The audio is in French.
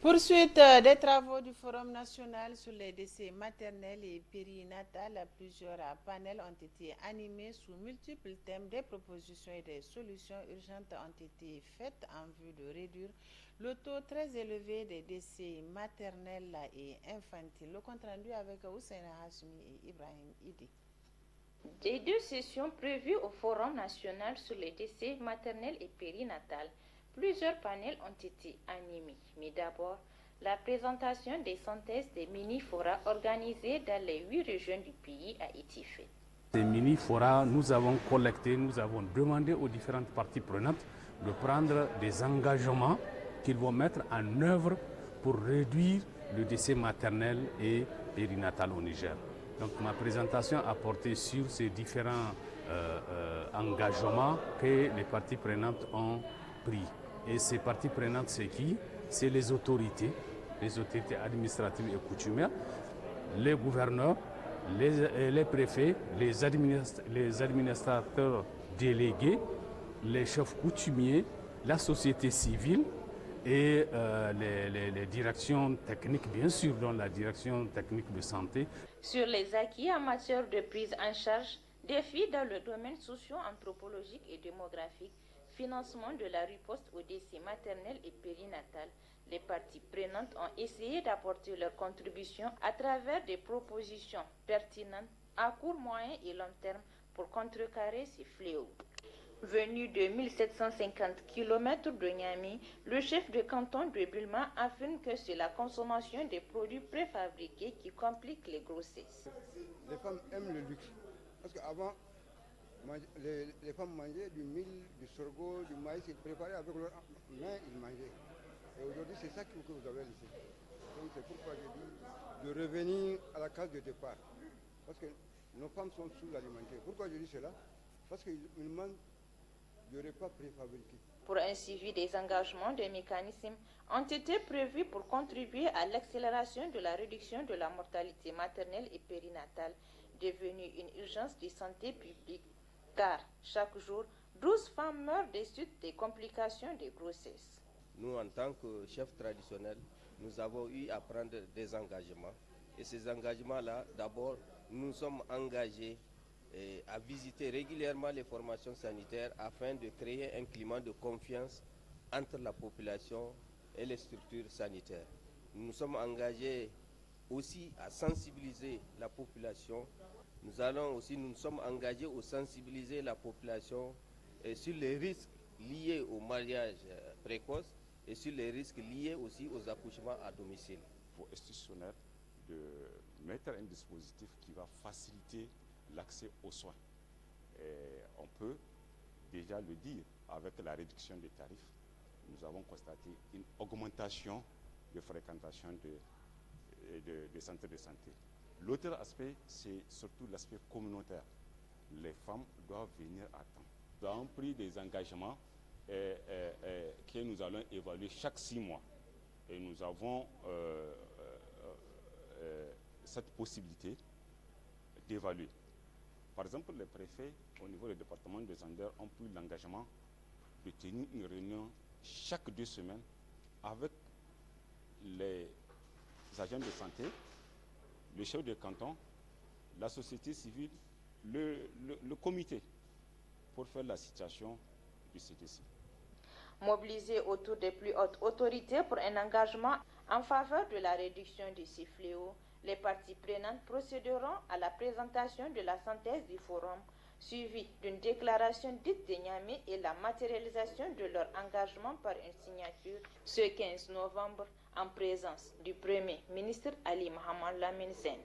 Poursuite des travaux du Forum national sur les décès maternels et périnatals, plusieurs panels ont été animés sous multiples thèmes. Des propositions et des solutions urgentes ont été faites en vue de réduire le taux très élevé des décès maternels et infantiles. Le compte rendu avec Hussein Hashmi et Ibrahim Idi. Des deux sessions prévues au Forum national sur les décès maternels et périnatals, plusieurs panels ont été animés. Mais d'abord, la présentation des synthèses des mini-forats organisés dans les 8 régions du pays a été faite. Ces mini-forats, nous avons collecté, nous avons demandé aux différentes parties prenantes de prendre des engagements qu'ils vont mettre en œuvre pour réduire le décès maternel et périnatal au Niger. Donc ma présentation a porté sur ces différents engagements que les parties prenantes ont pris. Et ces parties prenantes, c'est qui? C'est les autorités administratives et coutumières, les gouverneurs, les préfets, les administrateurs délégués, les chefs coutumiers, la société civile et les directions techniques, bien sûr, dont la direction technique de santé. Sur les acquis en matière de prise en charge, défis dans le domaine socio-anthropologique et démographique, financement de la riposte aux décès maternels et périnatals, les parties prenantes ont essayé d'apporter leur contribution à travers des propositions pertinentes à court, moyen et long terme pour contrecarrer ces fléaux. Venu de 1750 km de Niamey, le chef de canton de Bulma affirme que c'est la consommation des produits préfabriqués qui complique les grossesses. Les femmes aiment le luxe. Parce qu'avant, les femmes mangeaient du mil, du sorgho, du maïs, ils préparaient avec leurs mains, ils mangeaient. Et aujourd'hui, c'est ça que vous avez laissé. Donc c'est pourquoi je dis de revenir à la case de départ. Parce que nos femmes sont sous-alimentées. Pourquoi je dis cela? Parce qu'ils demandent de repas préfabriqués. Pour un suivi des engagements, des mécanismes ont été prévus pour contribuer à l'accélération de la réduction de la mortalité maternelle et périnatale, devenue une urgence de santé publique, car chaque jour, 12 femmes meurent des suites des complications des grossesses. Nous, en tant que chefs traditionnels, nous avons eu à prendre des engagements. Et ces engagements-là, d'abord, nous nous sommes engagés à visiter régulièrement les formations sanitaires afin de créer un climat de confiance entre la population et les structures sanitaires. Nous nous sommes engagés aussi à sensibiliser la population. Nous nous sommes engagés à sensibiliser la population sur les risques liés au mariage précoce et sur les risques liés aussi aux accouchements à domicile. Pour institutionnel de mettre un dispositif qui va faciliter l'accès aux soins. Et on peut déjà le dire, avec la réduction des tarifs, nous avons constaté une augmentation de fréquentation des centres de santé. L'autre aspect, c'est surtout l'aspect communautaire. Les femmes doivent venir à temps. Nous avons pris des engagements que nous allons évaluer chaque 6 mois. Et nous avons cette possibilité d'évaluer. Par exemple, les préfets au niveau du département de Zander ont pris l'engagement de tenir une réunion chaque 2 semaines avec les agents de santé, le chef de canton, la société civile, le comité pour faire la situation du CDC. Mobilisés autour des plus hautes autorités pour un engagement en faveur de la réduction de ces fléaux, les parties prenantes procéderont à la présentation de la synthèse du forum, suivie d'une déclaration dite de Niamey et la matérialisation de leur engagement par une signature ce 15 novembre en présence du Premier ministre Ali Mohamed Lamine Zen.